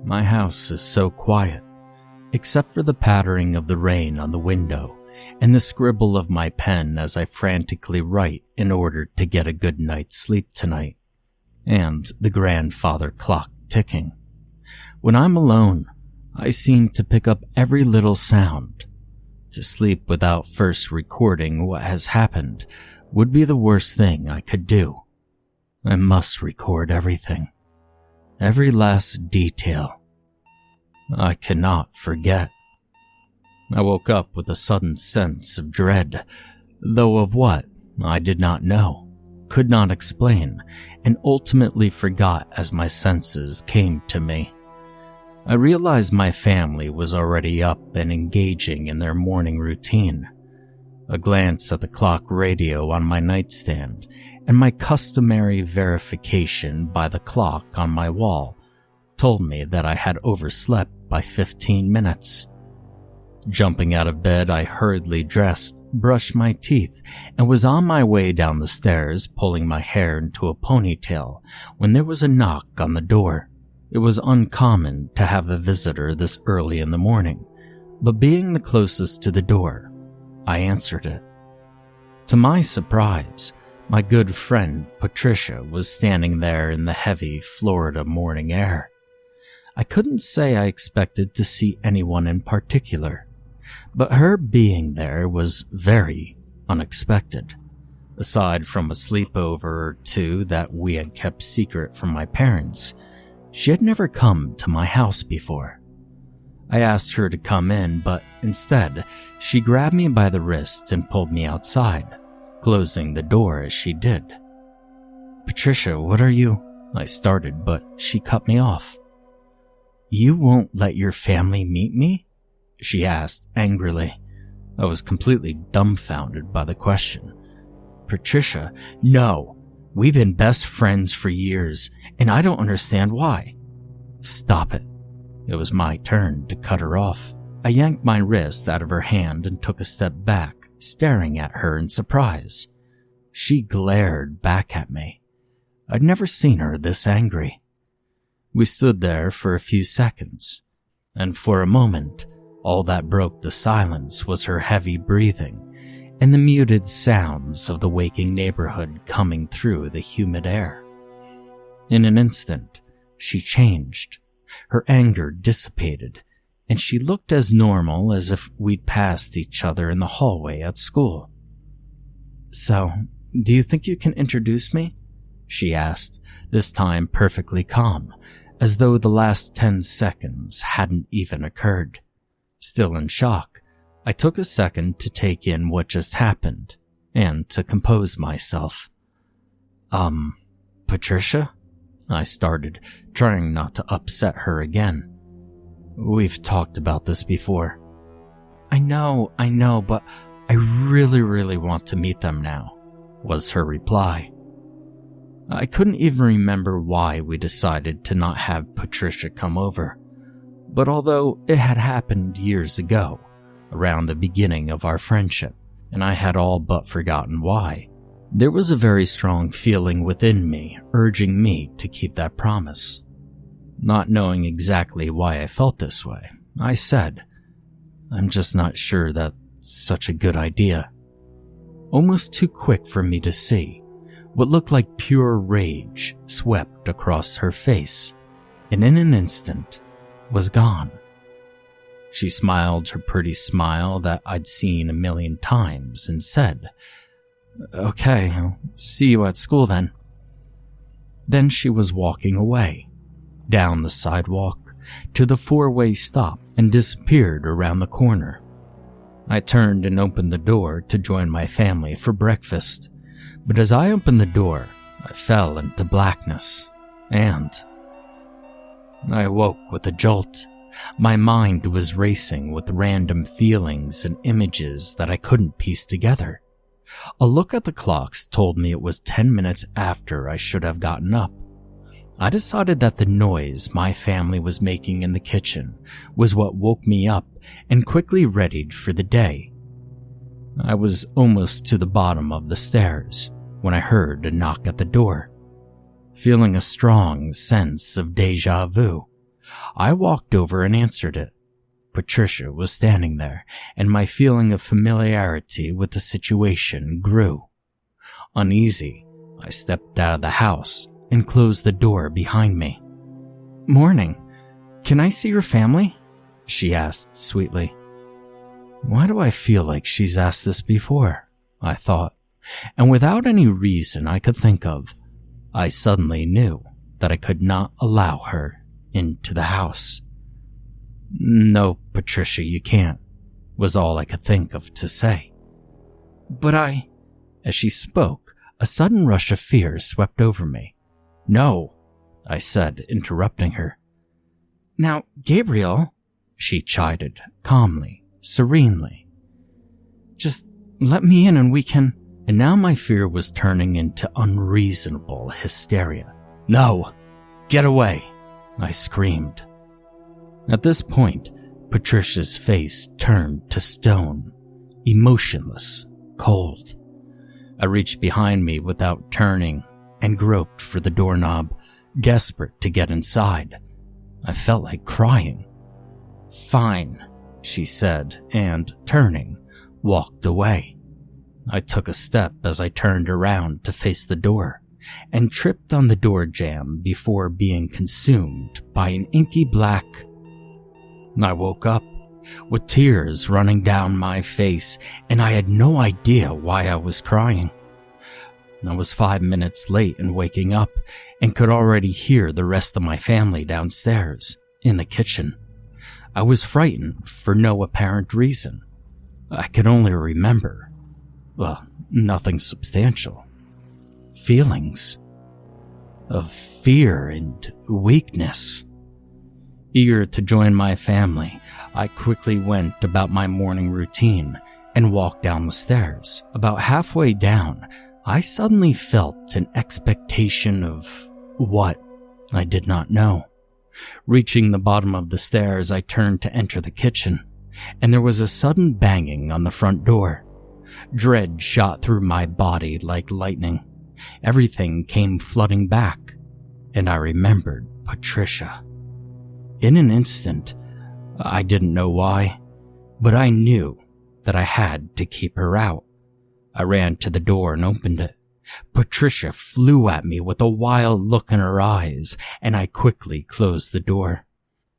My house is so quiet, except for the pattering of the rain on the window and the scribble of my pen as I frantically write in order to get a good night's sleep tonight, and the grandfather clock ticking. When I'm alone, I seem to pick up every little sound. To sleep without first recording what has happened would be the worst thing I could do. I must record everything. Every last detail. I cannot forget. I woke up with a sudden sense of dread, though of what, I did not know, could not explain, and ultimately forgot as my senses came to me. I realized my family was already up and engaging in their morning routine. A glance at the clock radio on my nightstand and my customary verification by the clock on my wall told me that I had overslept by 15 minutes. Jumping out of bed, I hurriedly dressed, brushed my teeth, and was on my way down the stairs, pulling my hair into a ponytail, when there was a knock on the door. It was uncommon to have a visitor this early in the morning, but being the closest to the door, I answered it. To my surprise, my good friend Patricia was standing there in the heavy Florida morning air. I couldn't say I expected to see anyone in particular, but her being there was very unexpected. Aside from a sleepover or two that we had kept secret from my parents, she had never come to my house before. I asked her to come in, but instead, she grabbed me by the wrist and pulled me outside, closing the door as she did. "Patricia, what are you?" I started, but she cut me off. "You won't let your family meet me?" she asked angrily. I was completely dumbfounded by the question. "Patricia, no. We've been best friends for years, and I don't understand why." "Stop it." It was my turn to cut her off. I yanked my wrist out of her hand and took a step back, staring at her in surprise. She glared back at me. I'd never seen her this angry. We stood there for a few seconds, and for a moment, all that broke the silence was her heavy breathing and the muted sounds of the waking neighborhood coming through the humid air. In an instant, she changed. Her anger dissipated, and she looked as normal as if we'd passed each other in the hallway at school. "So, do you think you can introduce me?" she asked, this time perfectly calm, as though the last 10 seconds hadn't even occurred. Still in shock, I took a second to take in what just happened, and to compose myself. Patricia?" I started, trying not to upset her again. "We've talked about this before." I know, but I really want to meet them now," was her reply. I couldn't even remember why we decided to not have Patricia come over, but although it had happened years ago, around the beginning of our friendship, and I had all but forgotten why, there was a very strong feeling within me urging me to keep that promise. Not knowing exactly why I felt this way, I said, "I'm just not sure that's such a good idea." Almost too quick for me to see, what looked like pure rage swept across her face, and in an instant was gone. She smiled her pretty smile that I'd seen a million times and said, "Okay, I'll see you at school then." Then she was walking away, down the sidewalk, to the four-way stop and disappeared around the corner. I turned and opened the door to join my family for breakfast, but as I opened the door, I fell into blackness, and I awoke with a jolt. My mind was racing with random feelings and images that I couldn't piece together. A look at the clocks told me it was 10 minutes after I should have gotten up. I decided that the noise my family was making in the kitchen was what woke me up and quickly readied for the day. I was almost to the bottom of the stairs when I heard a knock at the door. feeling a strong sense of déjà vu. I walked over and answered it. Patricia was standing there, and my feeling of familiarity with the situation grew. Uneasy, I stepped out of the house and closed the door behind me. "Morning. Can I see your family?" she asked sweetly. Why do I feel like she's asked this before? I thought, and without any reason I could think of, I suddenly knew that I could not allow her into the house. "No, Patricia, you can't," was all I could think of to say. "But As she spoke, a sudden rush of fear swept over me. "No," I said, interrupting her. "Now, Gabriel," she chided, calmly, serenely. "Just let me in and we can—" And now my fear was turning into unreasonable hysteria. "No! Get away!" I screamed. At this point, Patricia's face turned to stone, emotionless, cold. I reached behind me without turning and groped for the doorknob, desperate to get inside. I felt like crying. "Fine," she said, and, turning, walked away. I took a step as I turned around to face the door, and tripped on the door jamb before being consumed by an inky black. I woke up, with tears running down my face, and I had no idea why I was crying. I was 5 minutes late in waking up, and could already hear the rest of my family downstairs, in the kitchen. I was frightened for no apparent reason. I could only remember, nothing substantial. Feelings of fear and weakness. Eager to join my family, I quickly went about my morning routine and walked down the stairs. About halfway down, I suddenly felt an expectation of what, I did not know. Reaching the bottom of the stairs, I turned to enter the kitchen, and there was a sudden banging on the front door. Dread shot through my body like lightning. Everything came flooding back, and I remembered Patricia. In an instant, I didn't know why, but I knew that I had to keep her out. I ran to the door and opened it. Patricia flew at me with a wild look in her eyes, and I quickly closed the door.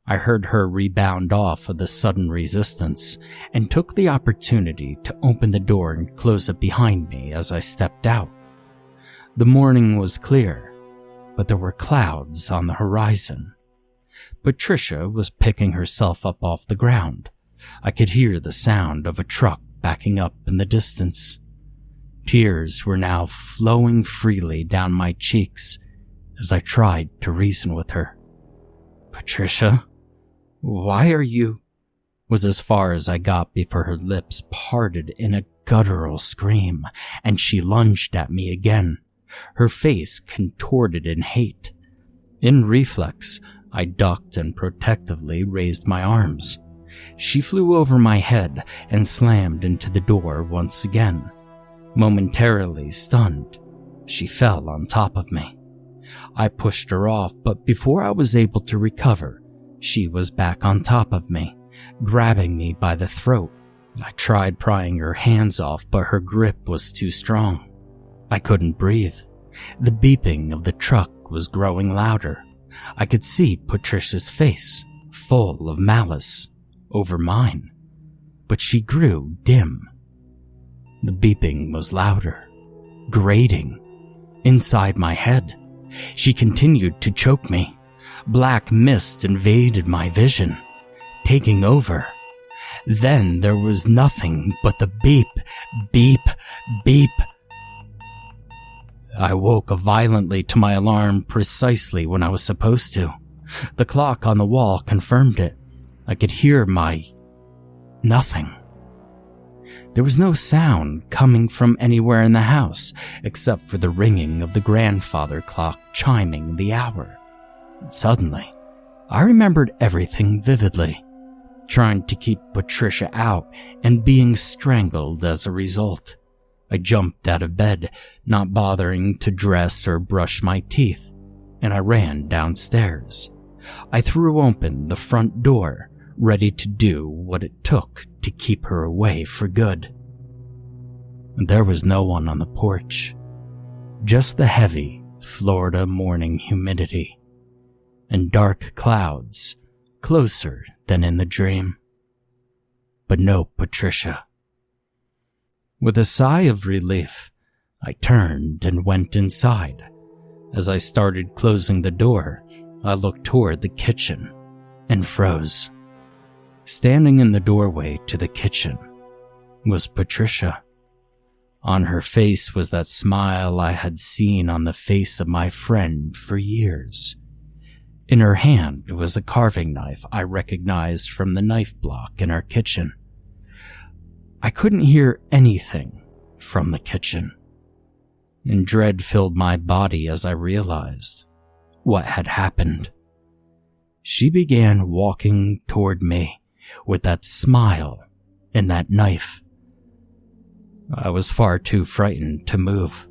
I heard her rebound off of the sudden resistance, and took the opportunity to open the door and close it behind me as I stepped out. The morning was clear, but there were clouds on the horizon. Patricia was picking herself up off the ground. I could hear the sound of a truck backing up in the distance. Tears were now flowing freely down my cheeks as I tried to reason with her. "Patricia, why are you—" was as far as I got before her lips parted in a guttural scream, and she lunged at me again, her face contorted in hate. In reflex, I ducked and protectively raised my arms. She flew over my head and slammed into the door once again. Momentarily stunned, she fell on top of me. I pushed her off, but before I was able to recover, she was back on top of me, grabbing me by the throat. I tried prying her hands off, but her grip was too strong. I couldn't breathe. The beeping of the truck was growing louder. I could see Patricia's face, full of malice, over mine, but she grew dim. The beeping was louder, grating, inside my head. She continued to choke me. Black mist invaded my vision, taking over. Then there was nothing but the beep, beep, beep. I woke violently to my alarm precisely when I was supposed to. The clock on the wall confirmed it. I could hear nothing. There was no sound coming from anywhere in the house, except for the ringing of the grandfather clock chiming the hour. Suddenly, I remembered everything vividly, trying to keep Patricia out and being strangled as a result. I jumped out of bed, not bothering to dress or brush my teeth. and I ran downstairs. I threw open the front door, ready to do what it took to keep her away for good. There was no one on the porch, just the heavy Florida morning humidity and dark clouds closer than in the dream. But no Patricia. With a sigh of relief, I turned and went inside. As I started closing the door, I looked toward the kitchen and froze. Standing in the doorway to the kitchen was Patricia. On her face was that smile I had seen on the face of my friend for years. In her hand was a carving knife I recognized from the knife block in our kitchen. I couldn't hear anything from the kitchen, and dread filled my body as I realized what had happened. She began walking toward me with that smile and that knife. I was far too frightened to move.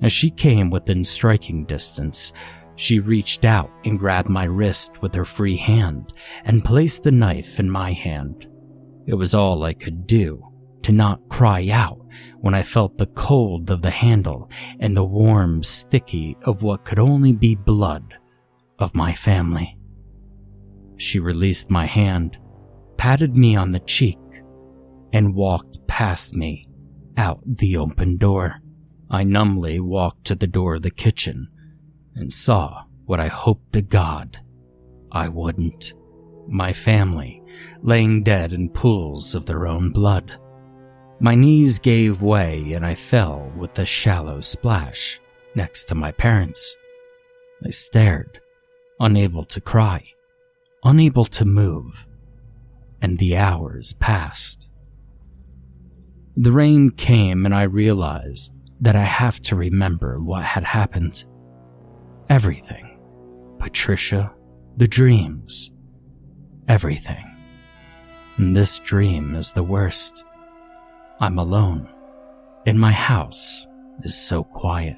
As she came within striking distance, she reached out and grabbed my wrist with her free hand and placed the knife in my hand. It was all I could do to not cry out when I felt the cold of the handle and the warm, sticky of what could only be blood of my family. She released my hand, patted me on the cheek, and walked past me out the open door. I numbly walked to the door of the kitchen and saw what I hoped to God I wouldn't. My family laying dead in pools of their own blood. My knees gave way and I fell with a shallow splash next to my parents. I stared, unable to cry, unable to move, and the hours passed. The rain came and I realized that I have to remember what had happened. Everything. Patricia, the dreams, everything. And this dream is the worst. I'm alone, and my house is so quiet.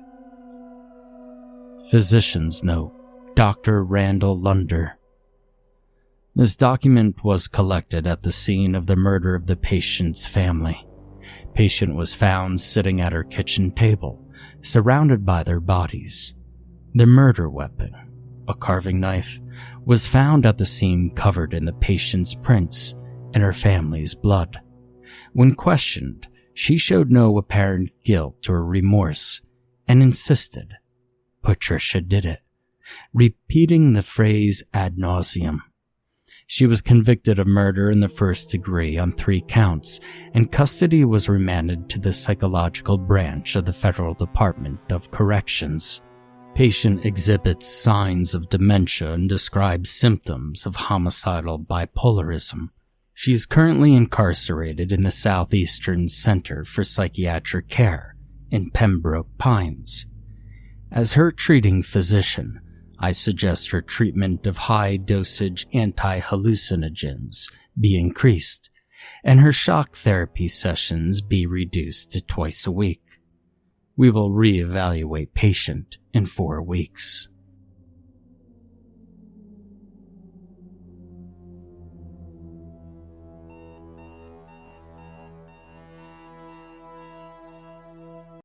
Physician's note, Dr. Randall Lunder. This document was collected at the scene of the murder of the patient's family. Patient was found sitting at her kitchen table, surrounded by their bodies. The murder weapon, a carving knife, was found at the scene covered in the patient's prints and her family's blood. When questioned, she showed no apparent guilt or remorse and insisted Patricia did it, repeating the phrase ad nauseum. She was convicted of murder in the first degree on 3 counts, and custody was remanded to the psychological branch of the Federal Department of Corrections. Patient exhibits signs of dementia and describes symptoms of homicidal bipolarism. She is currently incarcerated in the Southeastern Center for Psychiatric Care in Pembroke Pines. As her treating physician, I suggest her treatment of high-dosage anti-hallucinogens be increased, and her shock therapy sessions be reduced to twice a week. We will reevaluate patient in 4 weeks.